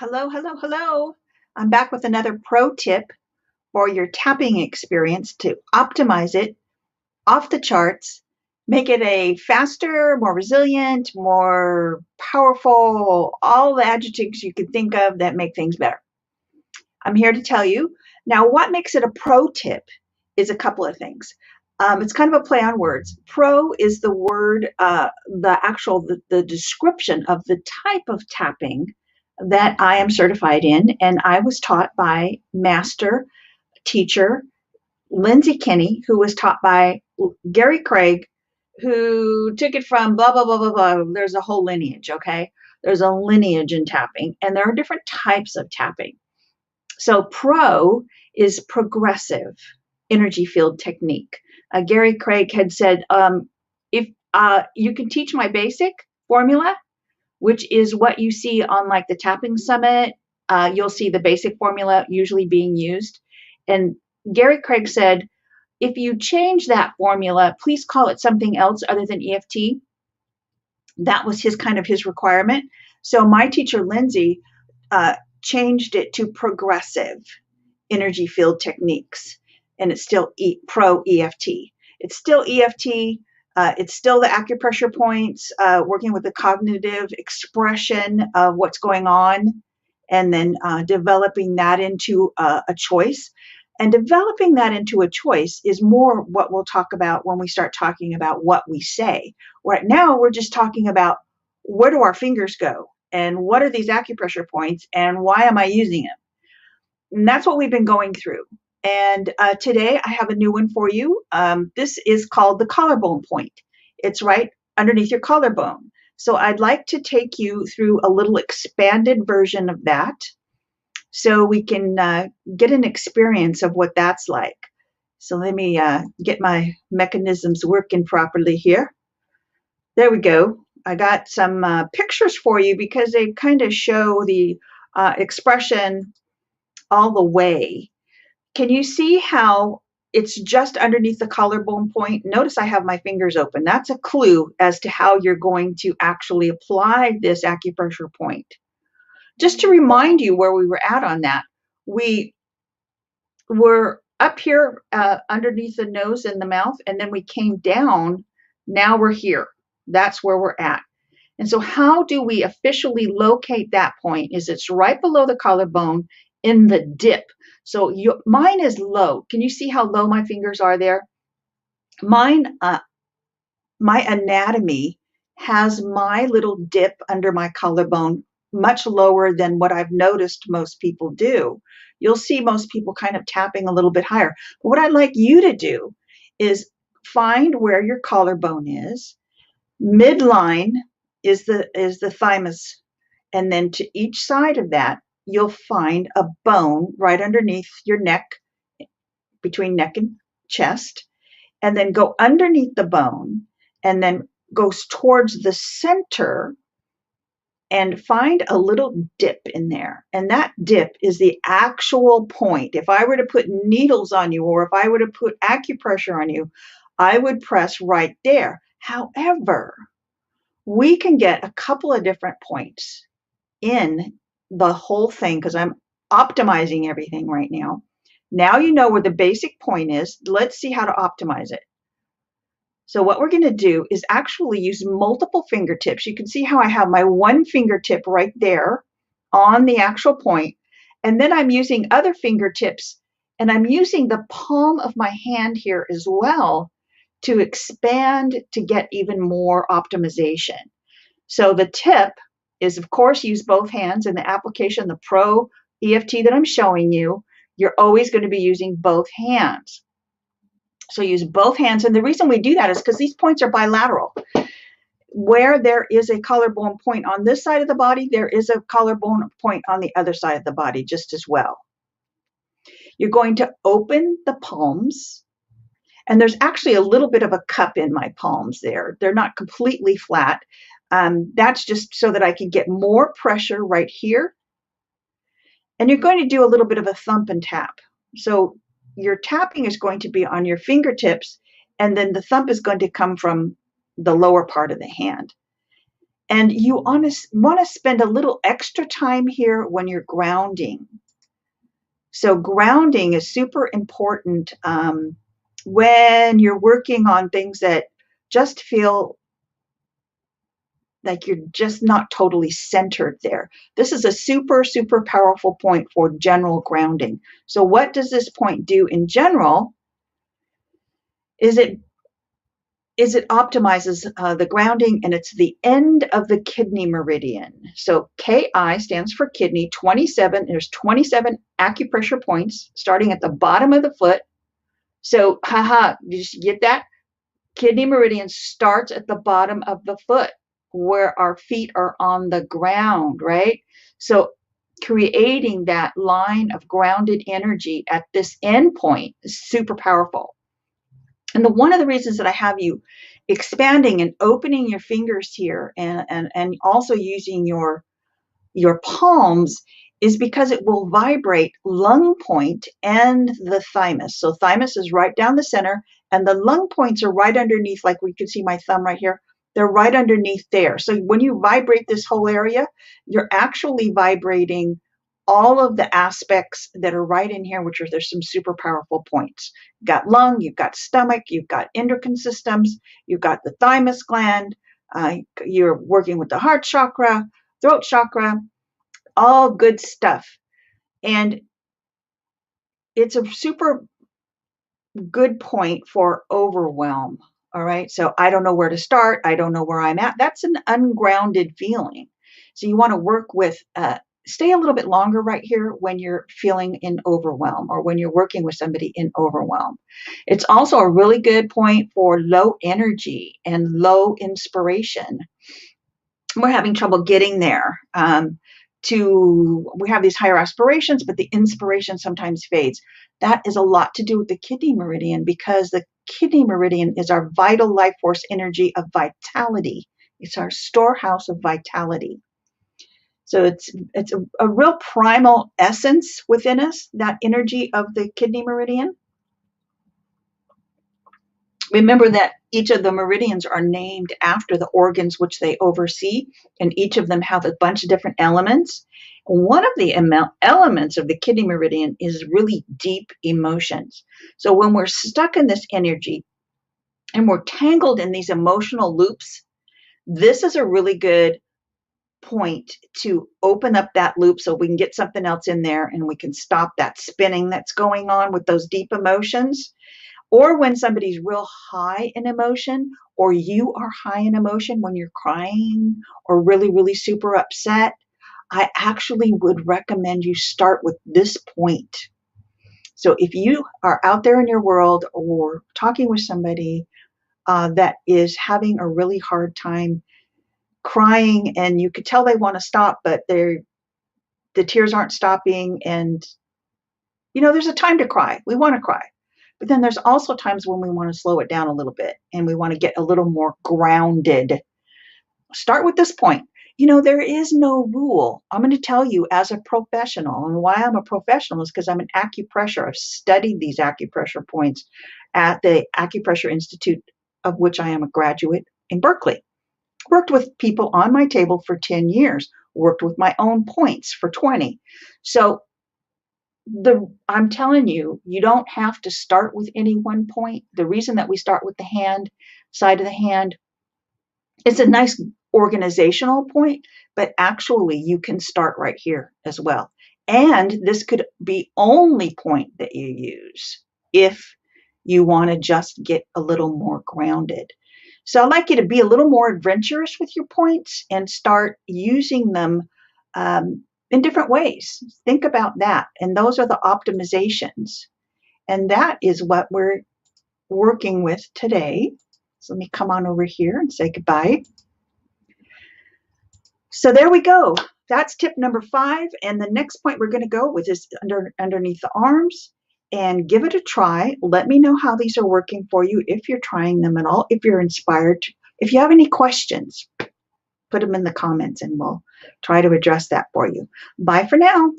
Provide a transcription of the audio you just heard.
Hello, hello, hello. I'm back with another pro tip for your tapping experience to optimize it off the charts, make it a faster, more resilient, more powerful, all the adjectives you can think of that make things better. I'm here to tell you. Now, what makes it a pro tip is a couple of things. It's kind of a play on words. Pro is the word, the description of the type of tapping that I am certified in, and I was taught by master teacher Lindsay Kinney, who was taught by Gary Craig, who took it from blah blah blah blah blah. There's a whole lineage, okay? There's a lineage in tapping, and there are different types of tapping. So pro is progressive energy field technique. Gary Craig had said, if you can teach my basic formula, which is what you see on like the Tapping Summit, you'll see the basic formula usually being used. And Gary Craig said, if you change that formula, please call it something else other than EFT. That was his requirement. So my teacher, Lindsay, changed it to progressive energy field techniques, and it's still pro EFT. It's still EFT. It's still the acupressure points, working with the cognitive expression of what's going on, and then developing that into a choice. And developing that into a choice is more what we'll talk about when we start talking about what we say. Right now, we're just talking about where do our fingers go, and what are these acupressure points, and why am I using them? And that's what we've been going through. And today I have a new one for you. This is called the collarbone point. It's right underneath your collarbone. So I'd like to take you through a little expanded version of that so we can get an experience of what that's like. So let me get my mechanisms working properly here. There we go. I got some pictures for you because they kind of show the expression all the way. Can you see how it's just underneath the collarbone point? Notice I have my fingers open. That's a clue as to how you're going to actually apply this acupressure point. Just to remind you where we were at on that, we were up here underneath the nose and the mouth, and then we came down. Now we're here. That's where we're at. And so how do we officially locate that point? Is it's right below the collarbone in the dip. So mine is low. Can you see how low my fingers are there? Mine, my anatomy has my little dip under my collarbone much lower than what I've noticed most people do. You'll see most people kind of tapping a little bit higher. But what I'd like you to do is find where your collarbone is. Midline is the thymus, and then to each side of that you'll find a bone right underneath your neck, between neck and chest, and then go underneath the bone and then goes towards the center and find a little dip in there. And that dip is the actual point. If I were to put needles on you, or if I were to put acupressure on you, I would press right there. However, we can get a couple of different points in the whole thing because I'm optimizing everything right now. Now you know where the basic point is. Let's see how to optimize it. So what we're going to do is actually use multiple fingertips. You can see how I have my one fingertip right there on the actual point, and then I'm using other fingertips, and I'm using the palm of my hand here as well to expand to get even more optimization. So the tip is, of course, use both hands. In the application, the Pro EFT that I'm showing you, you're always going to be using both hands. So use both hands. And the reason we do that is because these points are bilateral. Where there is a collarbone point on this side of the body, there is a collarbone point on the other side of the body just as well. You're going to open the palms. And there's actually a little bit of a cup in my palms there. They're not completely flat. That's just so that I can get more pressure right here. And you're going to do a little bit of a thump and tap. So your tapping is going to be on your fingertips, and then the thump is going to come from the lower part of the hand. And you want to spend a little extra time here when you're grounding. So grounding is super important when you're working on things that just feel like you're just not totally centered there. This is a super, super powerful point for general grounding. So what does this point do in general? Is it optimizes the grounding, and it's the end of the kidney meridian. So Ki stands for kidney. 27. There's 27 acupressure points starting at the bottom of the foot. So, did you get that? Kidney meridian starts at the bottom of the foot where our feet are on the ground, right? So creating that line of grounded energy at this end point is super powerful. And one of the reasons that I have you expanding and opening your fingers here and also using your palms is because it will vibrate lung point and the thymus. So thymus is right down the center, and the lung points are right underneath, like we can see my thumb right here. They're right underneath there. So when you vibrate this whole area, you're actually vibrating all of the aspects that are right in here, which are, there's some super powerful points. You've got lung, you've got stomach, you've got endocrine systems, you've got the thymus gland, you're working with the heart chakra, throat chakra, all good stuff. And it's a super good point for overwhelm. All right. So I don't know where to start. I don't know where I'm at. That's an ungrounded feeling. So you want to work with, stay a little bit longer right here when you're feeling in overwhelm or when you're working with somebody in overwhelm. It's also a really good point for low energy and low inspiration. We're having trouble getting there. We have these higher aspirations, but the inspiration sometimes fades. That is a lot to do with the kidney meridian, because the kidney meridian is our vital life force energy of vitality. It's our storehouse of vitality. So it's a real primal essence within us, that energy of the kidney meridian. Remember that each of the meridians are named after the organs which they oversee, and each of them have a bunch of different elements. One of the elements of the kidney meridian is really deep emotions. So when we're stuck in this energy and we're tangled in these emotional loops, this is a really good point to open up that loop so we can get something else in there and we can stop that spinning that's going on with those deep emotions. Or when somebody's real high in emotion, or you are high in emotion when you're crying or really, really super upset, I actually would recommend you start with this point. So if you are out there in your world or talking with somebody that is having a really hard time crying, and you could tell they want to stop, but the tears aren't stopping, and there's a time to cry. We want to cry. But then there's also times when we want to slow it down a little bit and we want to get a little more grounded. Start with this point. There is no rule. I'm going to tell you as a professional, and why I'm a professional is because I'm an acupressure. I've studied these acupressure points at the Acupressure Institute, of which I am a graduate in Berkeley. Worked with people on my table for 10 years, worked with my own points for 20. So I'm telling you, you don't have to start with any one point. The reason that we start with the hand, side of the hand, it's a nice organizational point, but actually you can start right here as well. And this could be only point that you use if you want to just get a little more grounded. So I'd like you to be a little more adventurous with your points and start using them in different ways. Think about that. And those are the optimizations. And that is what we're working with today. So let me come on over here and say goodbye. So there we go. That's tip number 5. And the next point we're going to go with is underneath the arms, and give it a try. Let me know how these are working for you, if you're trying them at all, if you're inspired. If you have any questions, put them in the comments and we'll try to address that for you. Bye for now.